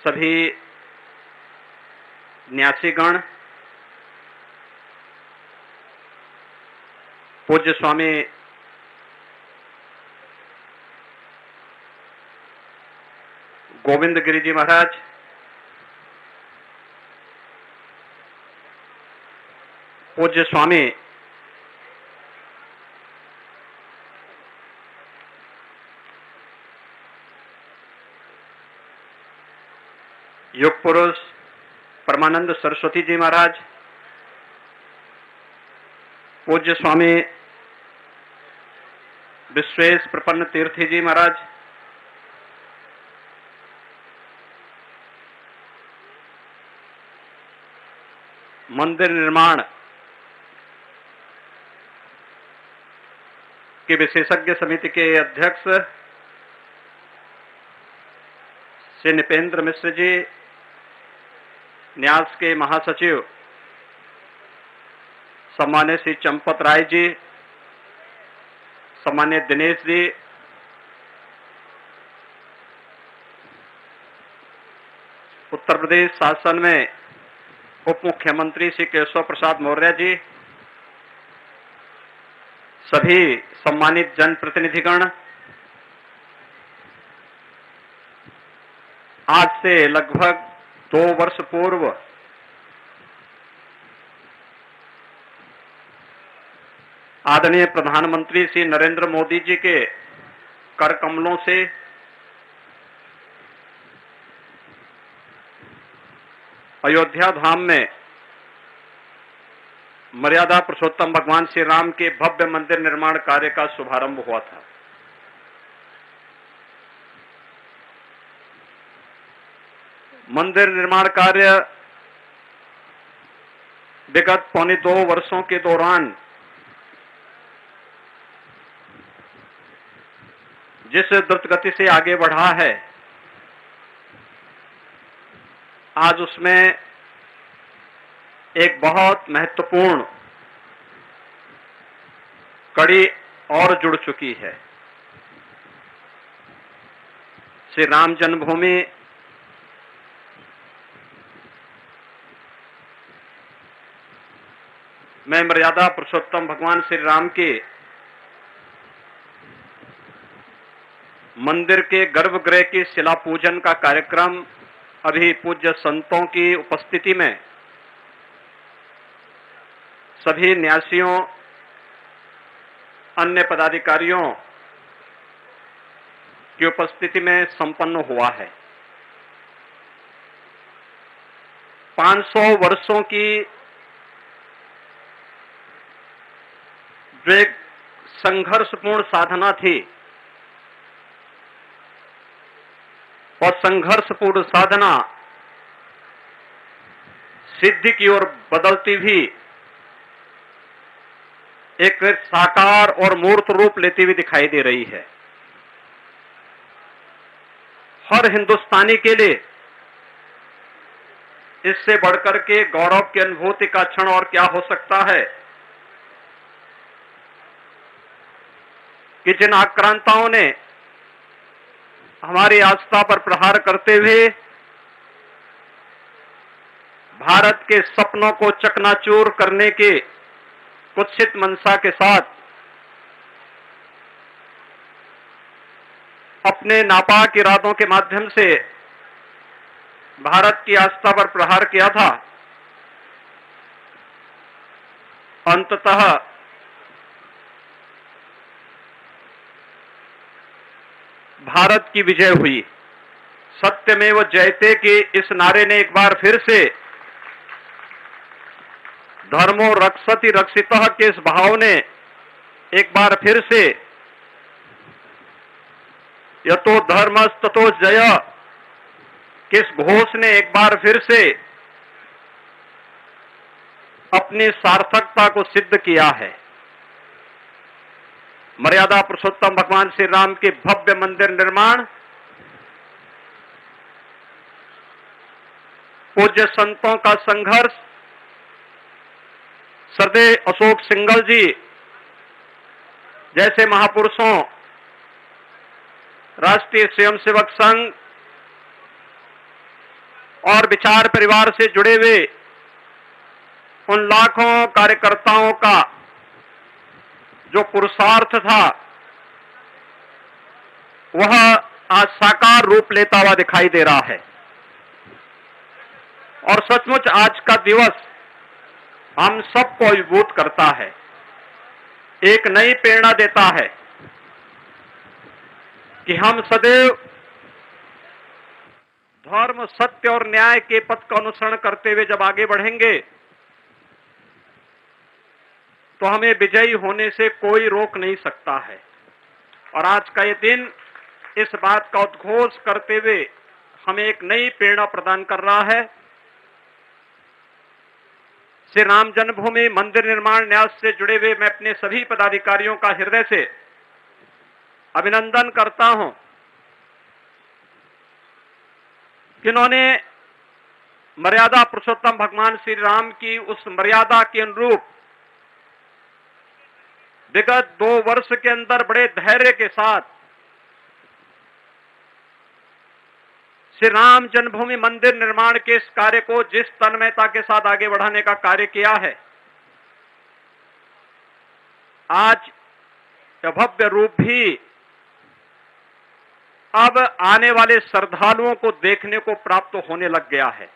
सभी न्यासीगण, पूज्य स्वामी गोविंद गिरि जी महाराज, पूज्य स्वामी योग पुरुष परमानंद सरस्वती जी महाराज, पूज्य स्वामी विश्वेश प्रपन्न तीर्थी जी महाराज, मंदिर निर्माण की विशेषज्ञ समिति के अध्यक्ष श्री निपेंद्र मिश्र जी, न्यास के महासचिव सम्मान्य श्री चंपत राय जी, सम्मान्य दिनेश जी, उत्तर प्रदेश शासन में उप मुख्यमंत्री श्री केशव प्रसाद मौर्य जी, सभी सम्मानित जनप्रतिनिधिगण, आज से लगभग 2 वर्ष पूर्व आदरणीय प्रधानमंत्री श्री नरेंद्र मोदी जी के कर कमलों से अयोध्या धाम में मर्यादा पुरुषोत्तम भगवान श्री राम के भव्य मंदिर निर्माण कार्य का शुभारंभ हुआ था। मंदिर निर्माण कार्य विगत 1.25 वर्षों के दौरान जिस द्रुत गति से आगे बढ़ा है, आज उसमें एक बहुत महत्वपूर्ण कड़ी और जुड़ चुकी है। श्री राम जन्मभूमि में मर्यादा पुरुषोत्तम भगवान श्री राम के मंदिर के गर्भगृह की शिला पूजन का कार्यक्रम अभी पूज्य संतों की उपस्थिति में सभी न्यासियों, अन्य पदाधिकारियों की उपस्थिति में संपन्न हुआ है। 500 वर्षों की जो एक संघर्षपूर्ण साधना थी, और संघर्षपूर्ण साधना सिद्धि की ओर बदलती भी एक साकार और मूर्त रूप लेती हुई दिखाई दे रही है। हर हिंदुस्तानी के लिए इससे बढ़कर के गौरव की अनुभूति का क्षण और क्या हो सकता है कि जिन आक्रांताओं ने हमारी आस्था पर प्रहार करते हुए भारत के सपनों को चकनाचूर करने के कुत्सित मंशा के साथ अपने नापाक इरादों के माध्यम से भारत की आस्था पर प्रहार किया था, अंततः भारत की विजय हुई। सत्यमेव जयते के इस नारे ने एक बार फिर से, धर्मो रक्षति रक्षितः के इस भाव ने एक बार फिर से, यतो धर्मस्ततो जय के इस घोष ने एक बार फिर से अपनी सार्थकता को सिद्ध किया है। मर्यादा पुरुषोत्तम भगवान श्री राम के भव्य मंदिर निर्माण, पूज्य संतों का संघर्ष, सरदेव अशोक सिंघल जी जैसे महापुरुषों, राष्ट्रीय स्वयंसेवक संघ, और विचार परिवार से जुड़े हुए उन लाखों कार्यकर्ताओं का जो पुरुषार्थ था वह आज साकार रूप लेता हुआ दिखाई दे रहा है। और सचमुच आज का दिवस हम सबको अभिभूत करता है, एक नई प्रेरणा देता है कि हम सदैव धर्म, सत्य और न्याय के पथ का अनुसरण करते हुए जब आगे बढ़ेंगे तो हमें विजयी होने से कोई रोक नहीं सकता है। और आज का ये दिन इस बात का उद्घोष करते हुए हमें एक नई प्रेरणा प्रदान कर रहा है। श्री राम जन्मभूमि मंदिर निर्माण न्यास से जुड़े हुए मैं अपने सभी पदाधिकारियों का हृदय से अभिनंदन करता हूं, जिन्होंने मर्यादा पुरुषोत्तम भगवान श्री राम की उस मर्यादा के अनुरूप विगत 2 वर्ष के अंदर बड़े धैर्य के साथ श्री राम जन्मभूमि मंदिर निर्माण के इस कार्य को जिस तन्मयता के साथ आगे बढ़ाने का कार्य किया है, आज यह भव्य रूप भी अब आने वाले श्रद्धालुओं को देखने को प्राप्त होने लग गया है।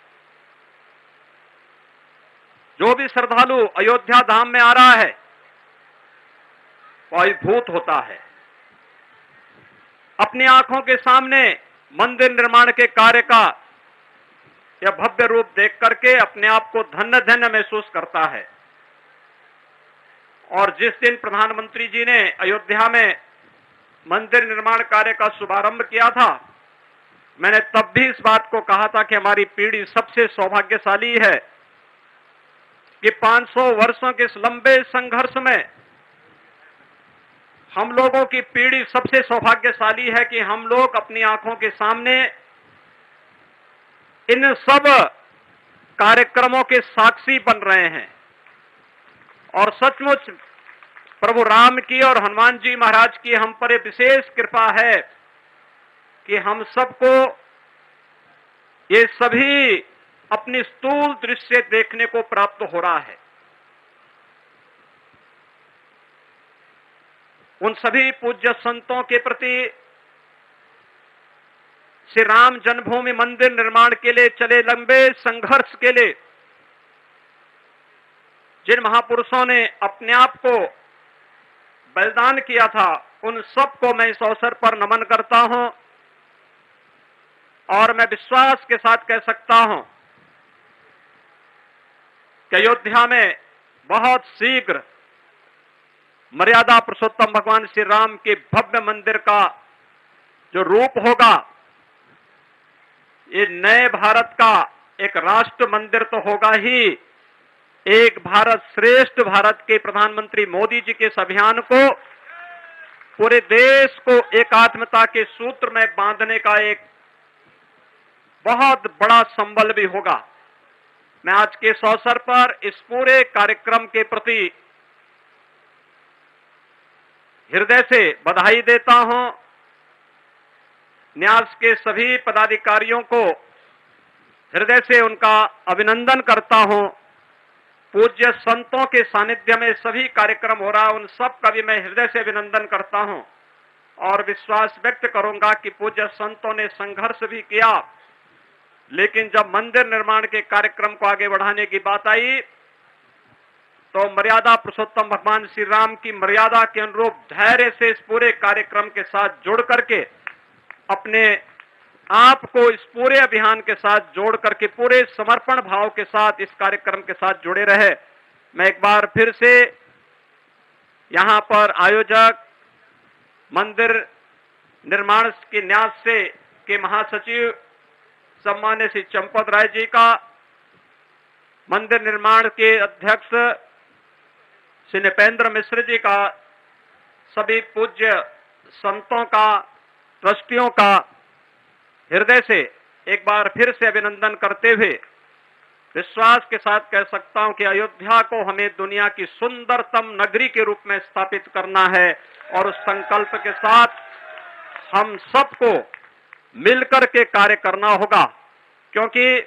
जो भी श्रद्धालु अयोध्या धाम में आ रहा है वो अभिभूत होता है। अपनी आंखों के सामने मंदिर निर्माण के कार्य का यह भव्य रूप देख करके अपने आप को धन्य धन्य महसूस करता है। और जिस दिन प्रधानमंत्री जी ने अयोध्या में मंदिर निर्माण कार्य का शुभारंभ किया था, मैंने तब भी इस बात को कहा था कि हमारी पीढ़ी सबसे सौभाग्यशाली है कि 500 वर्षों के इस लंबे संघर्ष में हम लोगों की पीढ़ी सबसे सौभाग्यशाली है कि हम लोग अपनी आंखों के सामने इन सब कार्यक्रमों के साक्षी बन रहे हैं। और सचमुच प्रभु राम की और हनुमान जी महाराज की हम पर विशेष कृपा है कि हम सबको ये सभी अपनी स्थूल दृश्य देखने को प्राप्त हो रहा है। उन सभी पूज्य संतों के प्रति, श्री राम जन्मभूमि मंदिर निर्माण के लिए चले लंबे संघर्ष के लिए जिन महापुरुषों ने अपने आप को बलिदान किया था, उन सबको मैं इस अवसर पर नमन करता हूं। और मैं विश्वास के साथ कह सकता हूं कि अयोध्या में बहुत शीघ्र मर्यादा पुरुषोत्तम भगवान श्री राम के भव्य मंदिर का जो रूप होगा, ये नए भारत का एक राष्ट्र मंदिर तो होगा ही, एक भारत श्रेष्ठ भारत के प्रधानमंत्री मोदी जी के इस अभियान को पूरे देश को एकात्मता के सूत्र में बांधने का एक बहुत बड़ा संबल भी होगा। मैं आज के इस अवसर पर इस पूरे कार्यक्रम के प्रति हृदय से बधाई देता हूं। न्यास के सभी पदाधिकारियों को हृदय से उनका अभिनंदन करता हूं। पूज्य संतों के सानिध्य में सभी कार्यक्रम हो रहा है, उन सब का भी मैं हृदय से अभिनंदन करता हूं और विश्वास व्यक्त करूंगा कि पूज्य संतों ने संघर्ष भी किया, लेकिन जब मंदिर निर्माण के कार्यक्रम को आगे बढ़ाने की बात आई तो मर्यादा पुरुषोत्तम भगवान श्री राम की मर्यादा के अनुरूप धैर्य से इस पूरे कार्यक्रम के साथ जोड़ करके अपने आप को इस पूरे अभियान के साथ जोड़ करके पूरे समर्पण भाव के साथ इस कार्यक्रम के साथ जुड़े रहे। मैं एक बार फिर से यहां पर आयोजक, मंदिर निर्माण के न्यास से के महासचिव सम्मान्य श्री चंपत राय जी का, मंदिर निर्माण के अध्यक्ष श्री नृपेंद्र मिश्र जी का, सभी पूज्य संतों का, ट्रस्टियों का हृदय से एक बार फिर से अभिनंदन करते हुए विश्वास के साथ कह सकता हूं कि अयोध्या को हमें दुनिया की सुंदरतम नगरी के रूप में स्थापित करना है और उस संकल्प के साथ हम सबको मिलकर के कार्य करना होगा, क्योंकि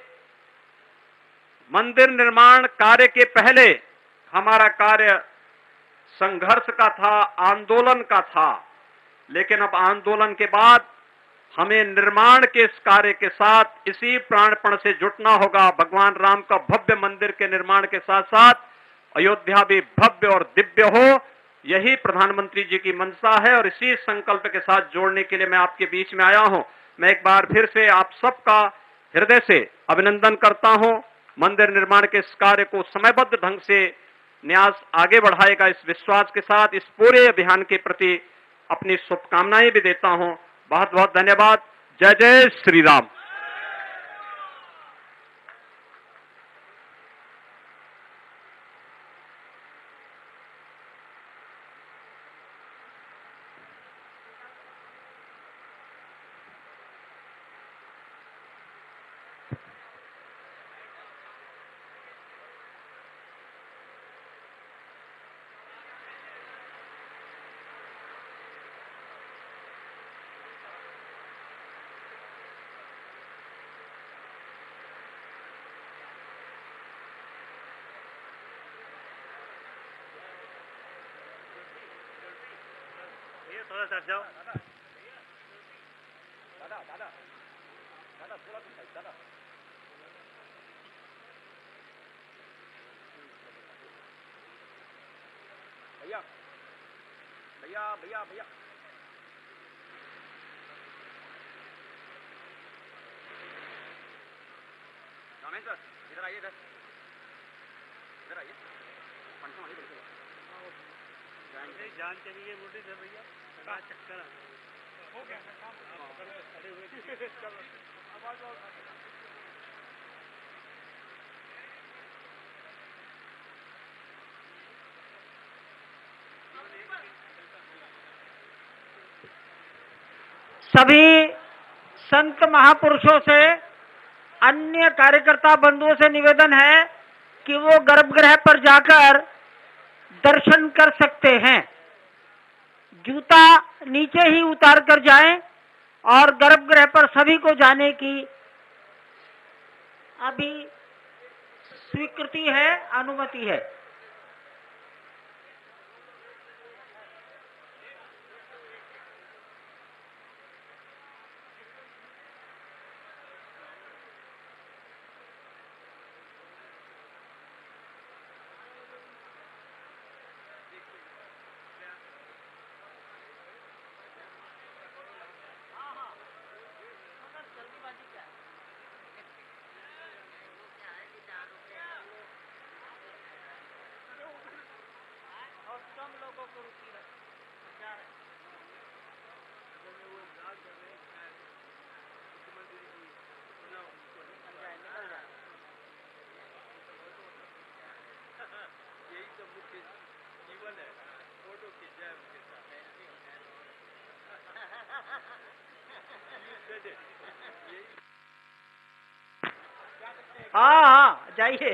मंदिर निर्माण कार्य के पहले हमारा कार्य संघर्ष का था, आंदोलन का था, लेकिन अब आंदोलन के बाद हमें निर्माण के इस कार्य के साथ इसी प्राणपण से जुटना होगा। भगवान राम का भव्य मंदिर के निर्माण के साथ साथ अयोध्या भी भव्य और दिव्य हो, यही प्रधानमंत्री जी की मंशा है और इसी संकल्प के साथ जोड़ने के लिए मैं आपके बीच में आया हूं। मैं एक बार फिर से आप सबका हृदय से अभिनंदन करता हूं। मंदिर निर्माण के इस कार्य को समयबद्ध ढंग से न्यास आगे बढ़ाएगा, इस विश्वास के साथ इस पूरे अभियान के प्रति अपनी शुभकामनाएं भी देता हूं। बहुत बहुत धन्यवाद। जय जय श्री राम। थोड़ा सा जाओ दादा दादा दादा थोड़ा सा दादा भैया भैया भैया भैया रामेश्वर इधर आइए, इधर आइए। जान चली गई मोटी से भैया, चक्कर हो गया। सभी संत महापुरुषों से, अन्य कार्यकर्ता बंधुओं से निवेदन है कि वो गर्भगृह पर जाकर दर्शन कर सकते हैं। जूता नीचे ही उतार कर जाएं और गर्भगृह पर सभी को जाने की अभी स्वीकृति है, अनुमति है। कम लोगों को रुकी है, जा रहे यही तो मुख्य जीवन है, फोटो खींचा है उनके साथ। हाँ हाँ जाइए।